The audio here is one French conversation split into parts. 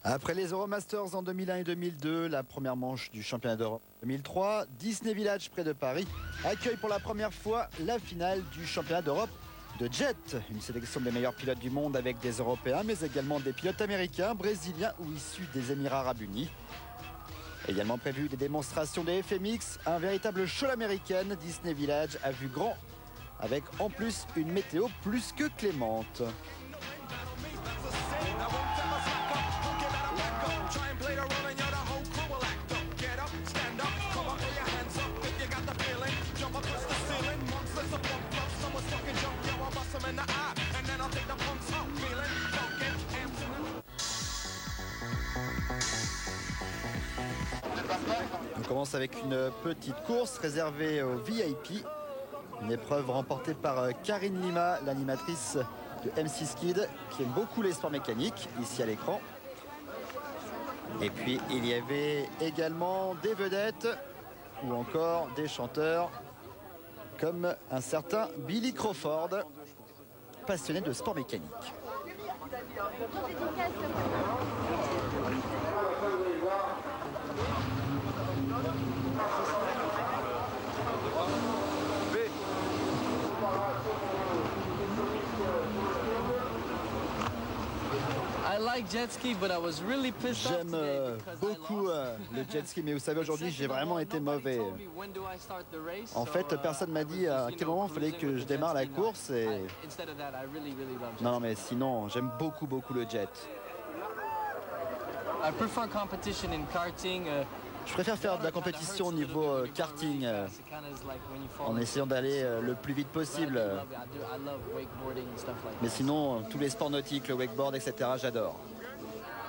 Après les Euromasters en 2001 et 2002, la première manche du championnat d'Europe 2003, Disney Village près de Paris accueille pour la première fois la finale du championnat d'Europe de jet. Une sélection des meilleurs pilotes du monde avec des Européens, mais également des pilotes américains, brésiliens ou issus des Émirats Arabes Unis. Également prévu des démonstrations des FMX, un véritable show américaine. Disney Village a vu grand, avec en plus une météo plus que clémente. On commence avec une petite course réservée aux VIP. Une épreuve remportée par Karine Lima, l'animatrice de M6 Kid, qui aime beaucoup les sports mécaniques, ici à l'écran. Et puis il y avait également des vedettes ou encore des chanteurs comme un certain Billy Crawford, passionné de sport mécanique. J'aime beaucoup le jet ski, mais vous savez, aujourd'hui j'ai vraiment été mauvais. En fait, personne m'a dit à quel moment il fallait que je démarre la course. Non, mais sinon, j'aime beaucoup le jet. Je préfère faire de la compétition au niveau karting, en essayant d'aller le plus vite possible. Mais sinon, tous les sports nautiques, le wakeboard, etc., j'adore.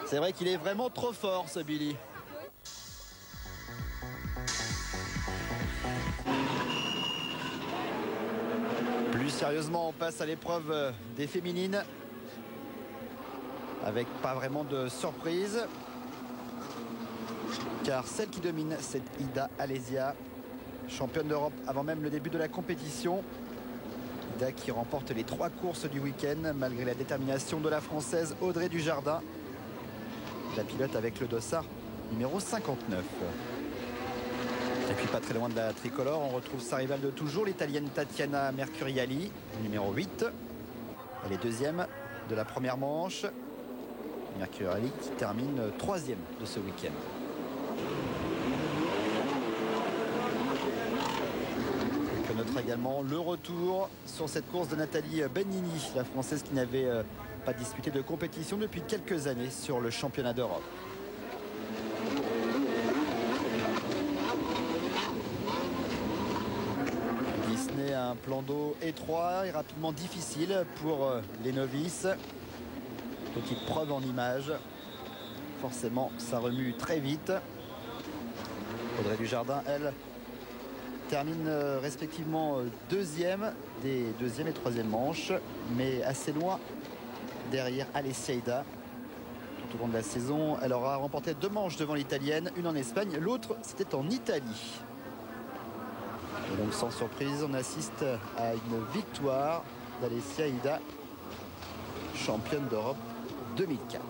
C'est vrai qu'il est vraiment trop fort, ce Billy. Plus sérieusement, on passe à l'épreuve des féminines, avec pas vraiment de surprise. Car celle qui domine, c'est Ida Alesia, championne d'Europe avant même le début de la compétition. Ida qui remporte les 3 courses du week-end malgré la détermination de la Française Audrey Dujardin. La pilote avec le dossard numéro 59. Et puis pas très loin de la tricolore, on retrouve sa rivale de toujours, l'Italienne Tatiana Mercuriali, numéro 8. Elle est deuxième de la première manche. Mercuriali qui termine 3e de ce week-end. On notera également le retour sur cette course de Nathalie Benini, la Française qui n'avait pas disputé de compétition depuis quelques années sur le championnat d'Europe. Disney a un plan d'eau étroit et rapidement difficile pour les novices. Petite preuve en image. Forcément, ça remue très vite. Audrey Dujardin, elle, termine respectivement deuxième des deuxième et troisième manches, mais assez loin derrière Alessia Ida. Tout au long de la saison, elle aura remporté 2 manches devant l'italienne, une en Espagne, l'autre c'était en Italie. Et donc sans surprise, on assiste à une victoire d'Alessia Ida, championne d'Europe 2004.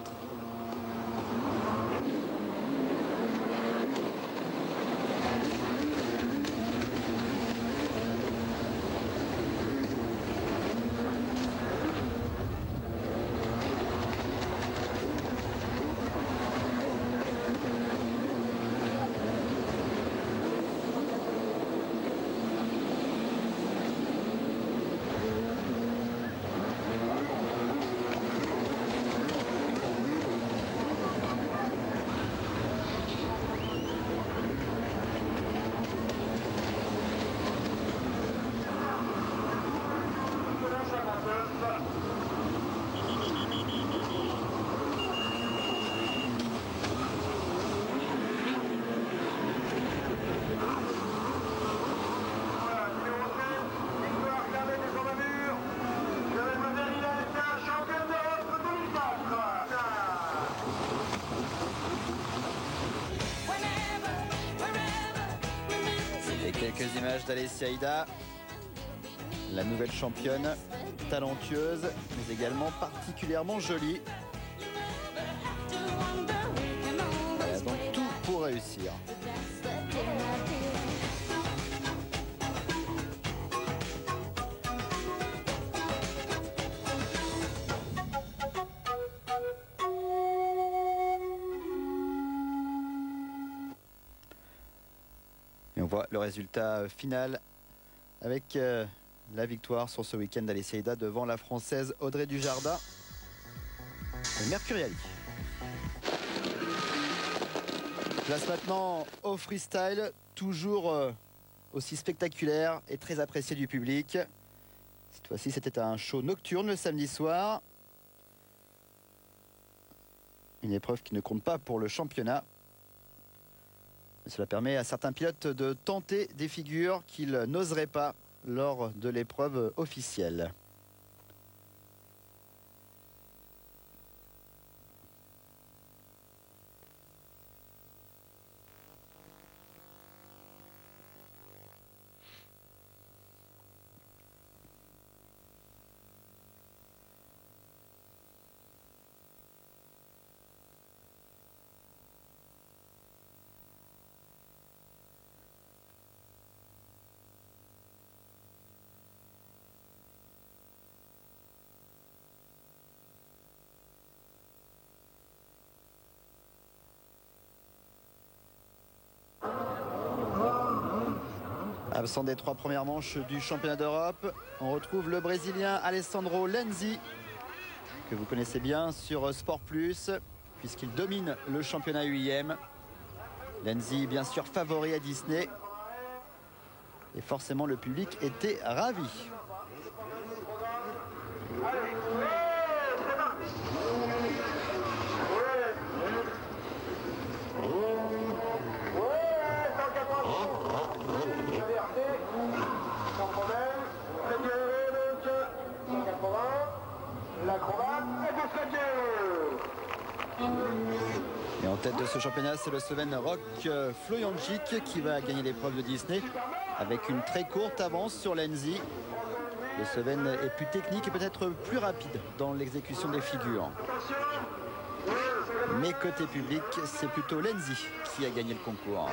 Quelques images d'Alessia Ida, la nouvelle championne, talentueuse, mais également particulièrement jolie. réussir. Et on voit le résultat final avec la victoire sur ce week-end d'Alessia Ilda devant la Française Audrey Dujardin et Mercuriali. Place maintenant au freestyle, toujours aussi spectaculaire et très apprécié du public. Cette fois-ci, c'était un show nocturne le samedi soir. Une épreuve qui ne compte pas pour le championnat. Cela permet à certains pilotes de tenter des figures qu'ils n'oseraient pas lors de l'épreuve officielle. Absent des 3 premières manches du championnat d'Europe, on retrouve le Brésilien Alessandro Lenzi, que vous connaissez bien sur Sport Plus, puisqu'il domine le championnat UIM. Lenzi, bien sûr, favori à Disney. Et forcément, le public était ravi. Et en tête de ce championnat, c'est le Slovène Rok Flojančić qui va gagner l'épreuve de Disney avec une très courte avance sur Lenzi. Le Slovène est plus technique et peut-être plus rapide dans l'exécution des figures. Mais côté public, c'est plutôt Lenzi qui a gagné le concours.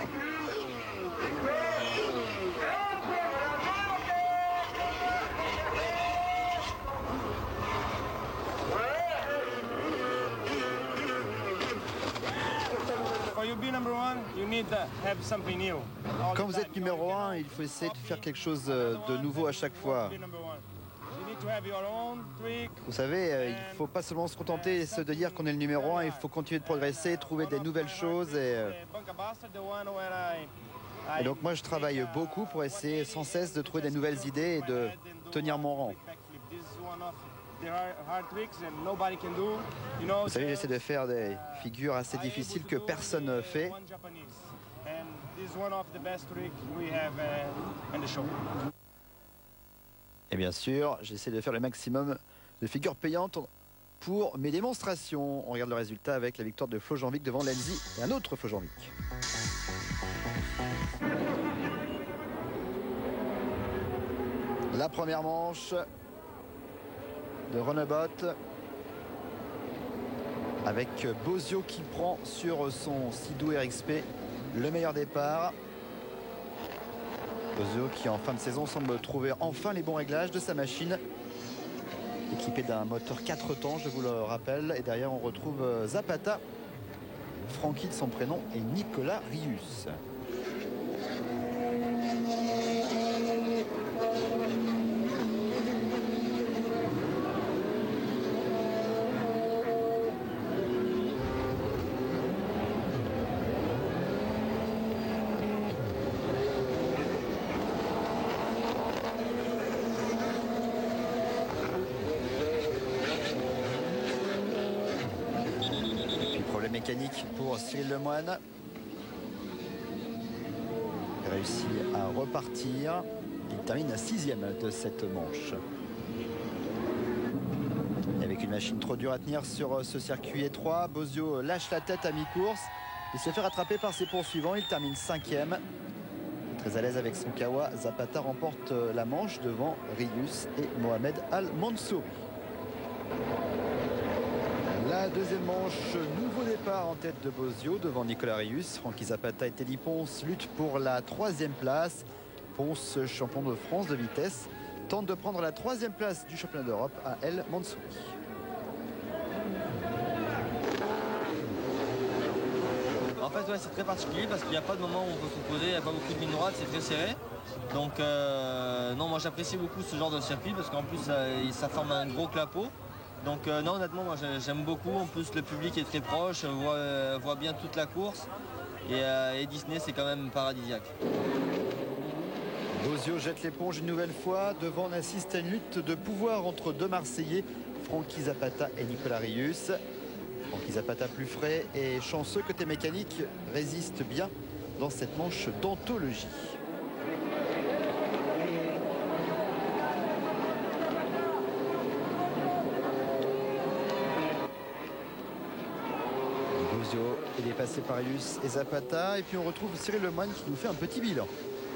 Quand vous êtes numéro 1, il faut essayer de faire quelque chose de nouveau à chaque fois. Vous savez, il ne faut pas seulement se contenter de dire qu'on est le numéro 1, il faut continuer de progresser, trouver des nouvelles choses. Et donc moi je travaille beaucoup pour essayer sans cesse de trouver des nouvelles idées et de tenir mon rang. Vous savez, j'essaie de faire des figures assez difficiles que personne ne fait. Et bien sûr, j'essaie de faire le maximum de figures payantes pour mes démonstrations. On regarde le résultat avec la victoire de Flojanvík devant Lenzi et un autre Flojanvík. La première manche de Runabout avec Bosio qui prend sur son Sidou RXP le meilleur départ. Bosio qui en fin de saison semble trouver enfin les bons réglages de sa machine, équipée d'un moteur 4 temps, je vous le rappelle. Et derrière on retrouve Zapata, Francky de son prénom, et Nicolas Rius. Mécanique pour Cyril Lemoine. Il réussit à repartir. Il termine à 6e de cette manche. Et avec une machine trop dure à tenir sur ce circuit étroit, Bosio lâche la tête à mi-course. Il se fait rattraper par ses poursuivants. Il termine 5e. Très à l'aise avec son Kawa, Zapata remporte la manche devant Rius et Mohamed Al Mansouri. La deuxième manche, nouveau départ en tête de Bosio devant Nicolas Rius. Francky Zapata et Telly Ponce luttent pour la 3e place. Ponce, champion de France de vitesse, tente de prendre la 3e place du championnat d'Europe à El Mansouri. En fait, ouais, c'est très particulier parce qu'il n'y a pas de moment où on peut s'opposer, il n'y a pas beaucoup de lignes droites, c'est très serré. Donc, non, moi j'apprécie beaucoup ce genre de circuit parce qu'en plus, ça forme un gros clapot. Donc, non, honnêtement, moi j'aime beaucoup. En plus, le public est très proche, voit bien toute la course. Et Disney, c'est quand même paradisiaque. Bosio jette l'éponge une nouvelle fois. Devant, on assiste à une lutte de pouvoir entre deux Marseillais, Francky Zapata et Nicolas Rius. Francky Zapata plus frais et chanceux côté mécanique résiste bien dans cette manche d'anthologie. Bosio est dépassé par Rius et Zapata. Et puis on retrouve Cyril Lemoine qui nous fait un petit bilan.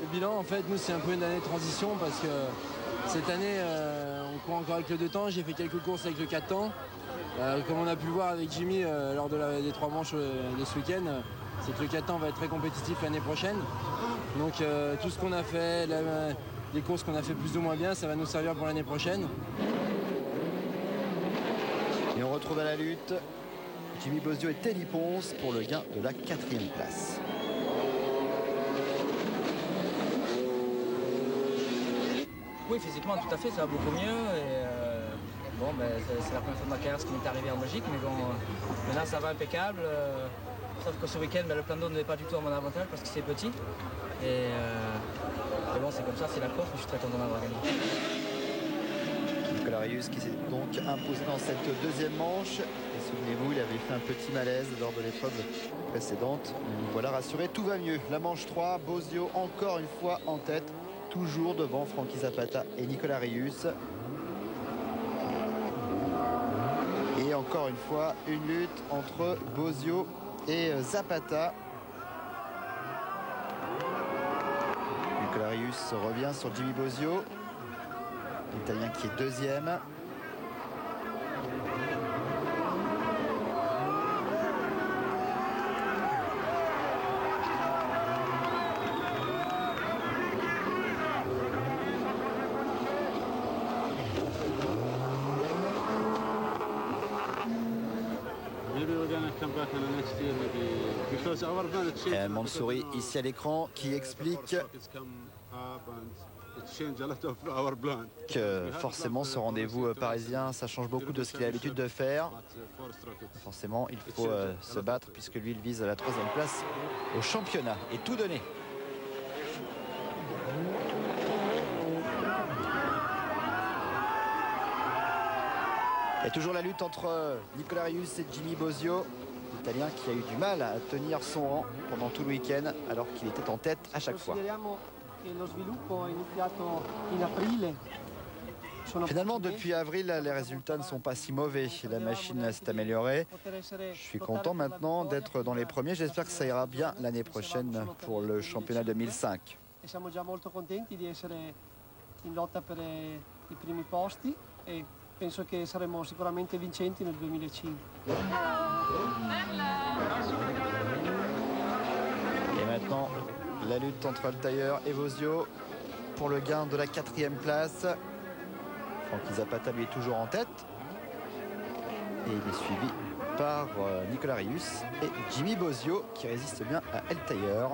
Le bilan, en fait, nous, c'est un peu une année de transition parce que cette année, on court encore avec le 2 temps. J'ai fait quelques courses avec le 4 temps. Comme on a pu le voir avec Jimmy lors des 3 manches de ce week-end, c'est que le 4 temps va être très compétitif l'année prochaine. Donc tout ce qu'on a fait, les courses qu'on a fait plus ou moins bien, ça va nous servir pour l'année prochaine. Et on retrouve à la lutte Jimmy Bosio et Telly Ponce pour le gain de la 4e place. Oui, physiquement, tout à fait, ça va beaucoup mieux. Et, bon, ben, c'est la première fois de ma carrière ce qui m'est arrivé en Belgique, mais bon, maintenant ça va impeccable. Sauf que ce week-end, ben, le plan d'eau n'est pas du tout à mon avantage parce que c'est petit. Et bon, c'est comme ça, c'est la course, mais je suis très content d'avoir gagné. Nicolas Rius qui s'est donc imposé dans cette deuxième manche. Et souvenez-vous, il avait fait un petit malaise lors de l'épreuve précédente. Nous voilà rassurés, tout va mieux. La manche 3, Bosio encore une fois en tête. Toujours devant Francky Zapata et Nicolas Rius. Et encore une fois, une lutte entre Bosio et Zapata. Nicolas Rius revient sur Jimmy Bosio, l'Italien qui est deuxième. El Mansouri ici à l'écran qui explique que forcément ce rendez-vous parisien ça change beaucoup de ce qu'il a l'habitude de faire. Forcément il faut se battre puisque lui il vise la 3e place au championnat et tout donner. Il y a toujours la lutte entre Nicolas Rius et Jimmy Bosio, l'Italien qui a eu du mal à tenir son rang pendant tout le week-end alors qu'il était en tête à chaque fois. Finalement, depuis avril, les résultats ne sont pas si mauvais. La machine s'est améliorée. Je suis content maintenant d'être dans les premiers. J'espère que ça ira bien l'année prochaine pour le championnat 2005. Penso che saremo sicuramente vincenti nel 2005. Et maintenant, la lutte entre Altair et Bosio pour le gain de la 4e place. Francky Zapata lui est toujours en tête. Et il est suivi par Nicolas Rius et Jimmy Bosio qui résiste bien à Altair.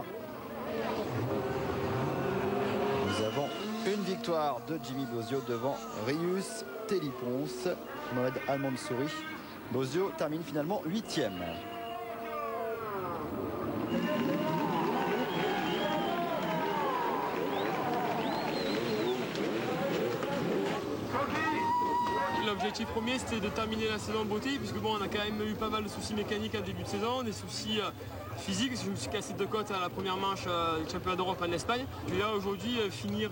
Nous avons une victoire de Jimmy Bosio devant Rius, Telly Ponce, Mohamed Al Mansouri. Bosio termine finalement 8e. L'objectif premier c'était de terminer la saison en beauté puisque bon on a quand même eu pas mal de soucis mécaniques en début de saison, des soucis physiques, je me suis cassé 2 côtes à la première manche du championnat d'Europe en Espagne. Puis là aujourd'hui finir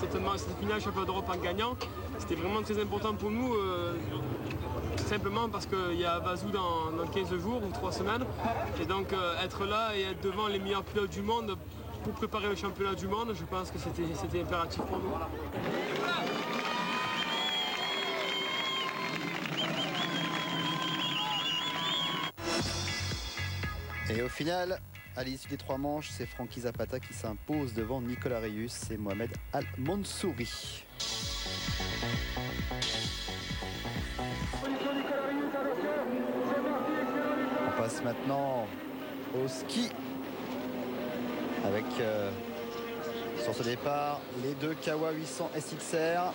cette finale du championnat d'Europe en gagnant, c'était vraiment très important pour nous, simplement parce qu'il y a Vazou dans 15 jours ou 3 semaines. Et donc être là et être devant les meilleurs pilotes du monde pour préparer le championnat du monde, je pense que c'était impératif pour nous. Et au final, à l'issue des 3 manches, c'est Frankie Zapata qui s'impose devant Nicolas Rius et Mohamed Al-Mansouri. On passe maintenant au ski avec sur ce départ les 2 Kawa 800 SXR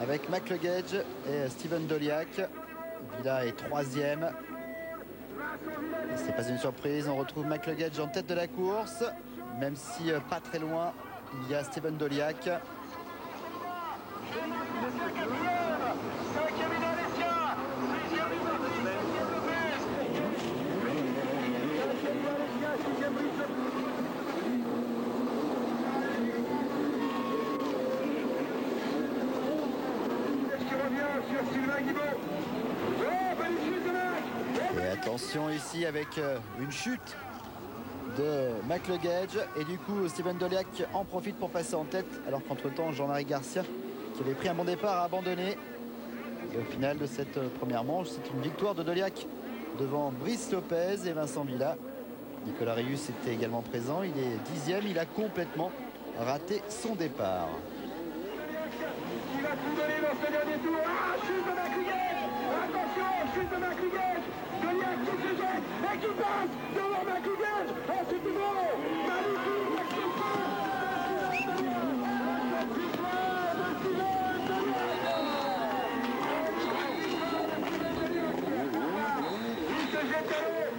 avec McLegage et Steven Doliak. Villa est 3e. Ce n'est pas une surprise, on retrouve McLegage en tête de la course, même si pas très loin il y a Steven Doliak. Et attention ici avec une chute de McLegage et du coup Steven Doliak en profite pour passer en tête alors qu'entre-temps Jean-Marie Garcia qui avait pris un bon départ a abandonné. Et au final de cette première manche, c'est une victoire de Doliak devant Brice Lopez et Vincent Villa. Nicolas Rius était également présent, il est 10e, il a complètement raté son départ. Il va tout donner dans ce dernier tour. Ah, chute de McLegage. Attention, chute de McLegage. Doliak qui se jette et qui passe devant McLegage. Oh, c'est tout beau. Magnifique. Il se jette à l'eau.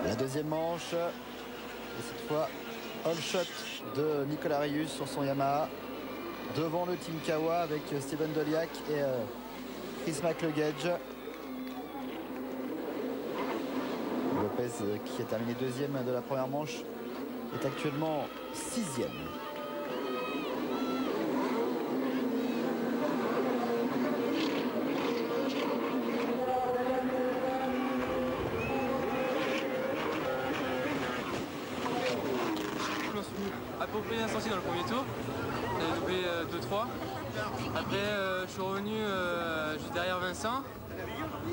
La deuxième manche, et cette fois all shot de Nicolas Rius sur son Yamaha devant le Team Kawa avec Steven Doliak et Chris McLegage. Lopez qui a terminé 2e de la première manche est actuellement 6e. À peu près insensible dans le premier tour, j'ai doublé 2-3. Après je suis revenu juste derrière Vincent.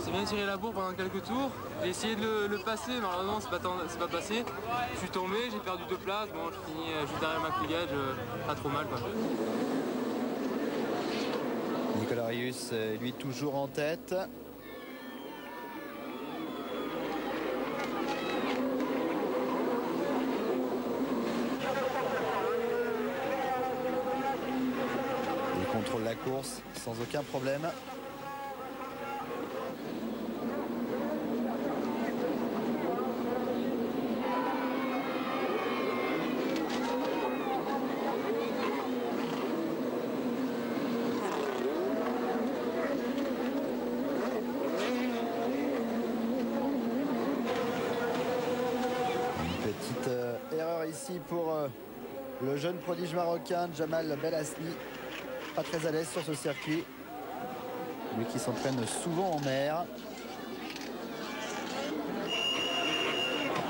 J'ai bien tiré la bourre pendant quelques tours. J'ai essayé de le passer, malheureusement c'est pas passé. Je suis tombé, j'ai perdu 2 places. Bon, je finis juste derrière McLegage, pas trop mal quoi. Nicolas Rius, lui toujours en tête. Il contrôle la course sans aucun problème. Ici pour le jeune prodige marocain Jamal Belasni, pas très à l'aise sur ce circuit, lui qui s'entraîne souvent en mer.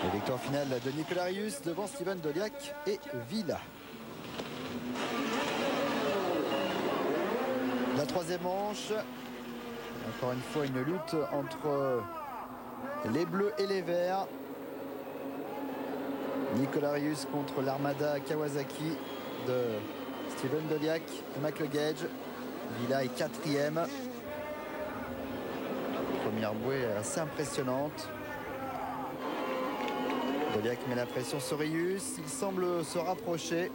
La victoire finale de Nicolas Rius devant Steven Doliak et Villa. La troisième manche, encore une fois une lutte entre les bleus et les verts. Nicolas Rius contre l'Armada Kawasaki de Steven Doliak et McLegage. Villa est 4e. Première bouée assez impressionnante. Doliak met la pression sur Rius. Il semble se rapprocher.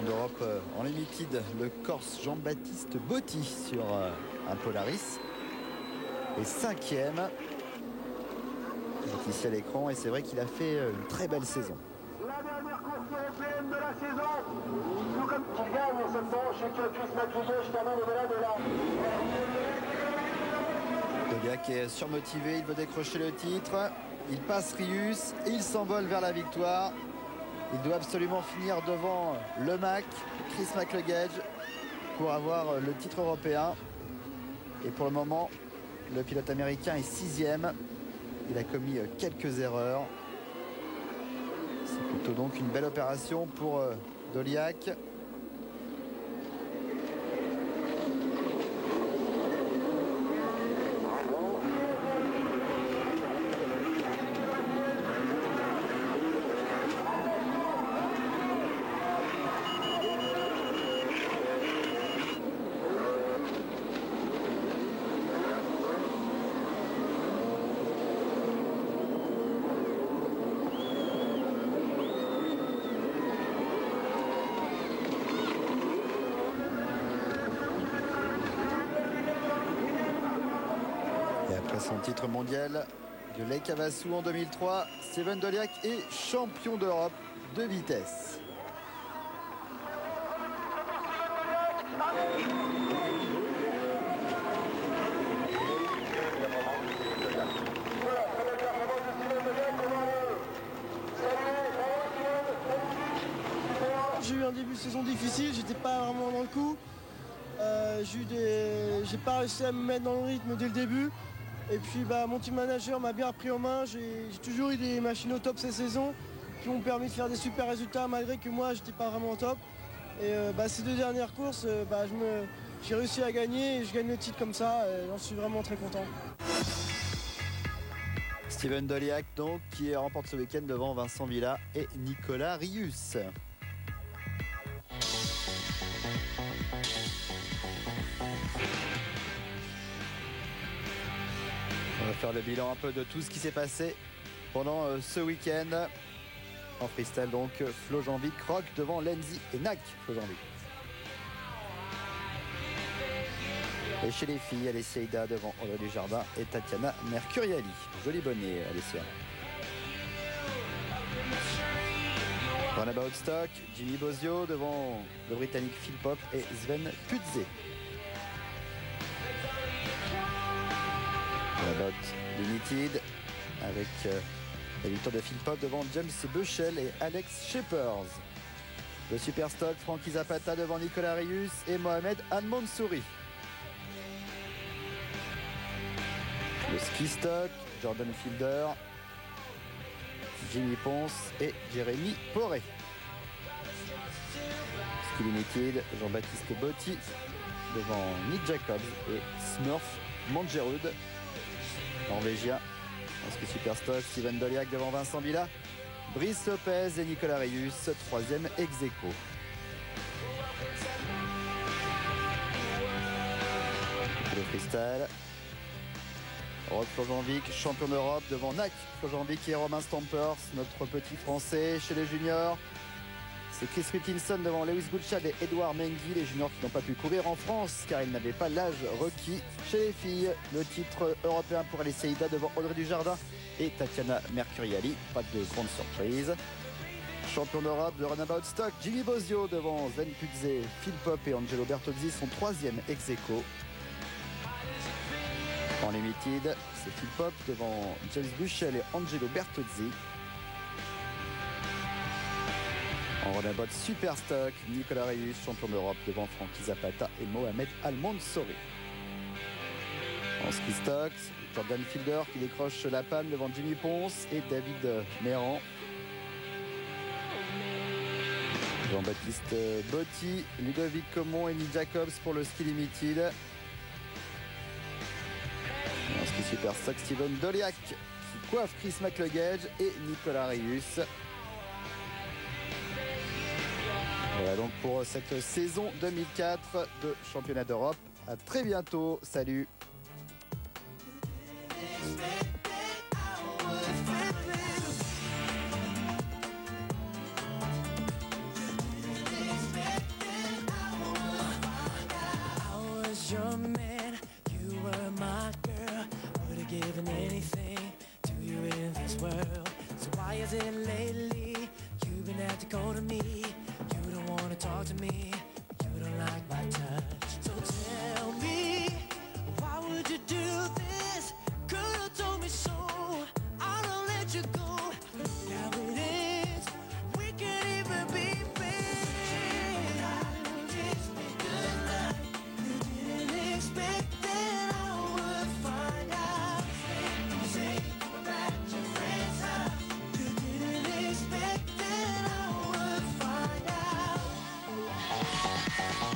d'Europe en limited, le Corse Jean-Baptiste Botti sur un Polaris est 5e. Ici à l'écran, et c'est vrai qu'il a fait une très belle saison. La dernière course européenne de la saison, tout comme qui gagne cette manche et que Chris McLegage termine au-delà de la... Doliak est surmotivé, il veut décrocher le titre. Il passe Rius et il s'envole vers la victoire. Il doit absolument finir devant le Mac, Chris McLegage, pour avoir le titre européen. Et pour le moment, le pilote américain est 6e. Il a commis quelques erreurs. C'est plutôt donc une belle opération pour Doliac. Son titre mondial de Lake Havasu en 2003, Steven Doliac est champion d'Europe de vitesse. J'ai eu un début de saison difficile, j'étais pas vraiment dans le coup. J'ai pas réussi à me mettre dans le rythme dès le début. Et puis mon team manager m'a bien pris en main. J'ai toujours eu des machines au top cette saison qui m'ont permis de faire des super résultats malgré que moi j'étais pas vraiment au top. Et ces 2 dernières courses, j'ai réussi à gagner et je gagne le titre comme ça. J'en suis vraiment très content. Steven Doliac donc qui remporte ce week-end devant Vincent Villa et Nicolas Rius. On va faire le bilan un peu de tout ce qui s'est passé pendant ce week-end. En freestyle donc, Flo Janvic rock devant Lenzi et Nac. Flo Janvic. Et chez les filles, Alessia Ida devant Audrey Dujardin et Tatiana Mercuriali. Joli bonnet, Alessia. Runabout Stock, Jimmy Bozio devant le Britannique Phil Pop et Sven Putze. Runabout Limited avec la victoire de Phil Pop devant James Bushell et Alex Shepard. Le Superstock, Frankie Zapata devant Nicolas Rius et Mohamed Al-Mansouri. Le Ski Stock, Jordan Fielder, Jimmy Ponce et Jérémy Poré. Ski Limited, Jean-Baptiste Botti devant Nick Jacobs et Smurf Mangerud. Norvégien. En ski Superstock, Steven Doliac devant Vincent Villa, Brice Lopez et Nicolas Rius, 3e ex-aequo. Le freestyle. Rob Flojanvic, champion d'Europe devant Nac Flojanvic et Romain Stampers, notre petit français chez les juniors. C'est Chris Whittinson devant Lewis Goulchad et Edouard Mengi, les juniors qui n'ont pas pu courir en France car ils n'avaient pas l'âge requis. Chez les filles, le titre européen pour Alessia Ida devant Audrey Dujardin et Tatiana Mercuriali. Pas de grande surprise. Champion d'Europe de Runabout Stock, Jimmy Bozio devant Sven Putze, Phil Pop et Angelo Bertozzi, son 3e ex-aequo. En limited, c'est Phil Pop devant James Bushell et Angelo Bertozzi. En Runabout Superstock, Nicolas Rius, champion d'Europe devant Frankie Zapata et Mohamed Al-Mansouri. En ski stock, Jordan Fielder qui décroche la palme devant Jimmy Ponce et David Méran. Jean-Baptiste Botti, Ludovic Comon et Nick Jacobs pour le ski limited. En ski Superstock, Steven Doliac qui coiffe Chris McLegage et Nicolas Rius. Voilà donc pour cette saison 2004 de championnat d'Europe. À très bientôt. Salut. Given anything to you in this world. So why is it lately you've been acting cold to me? You don't want to talk to me.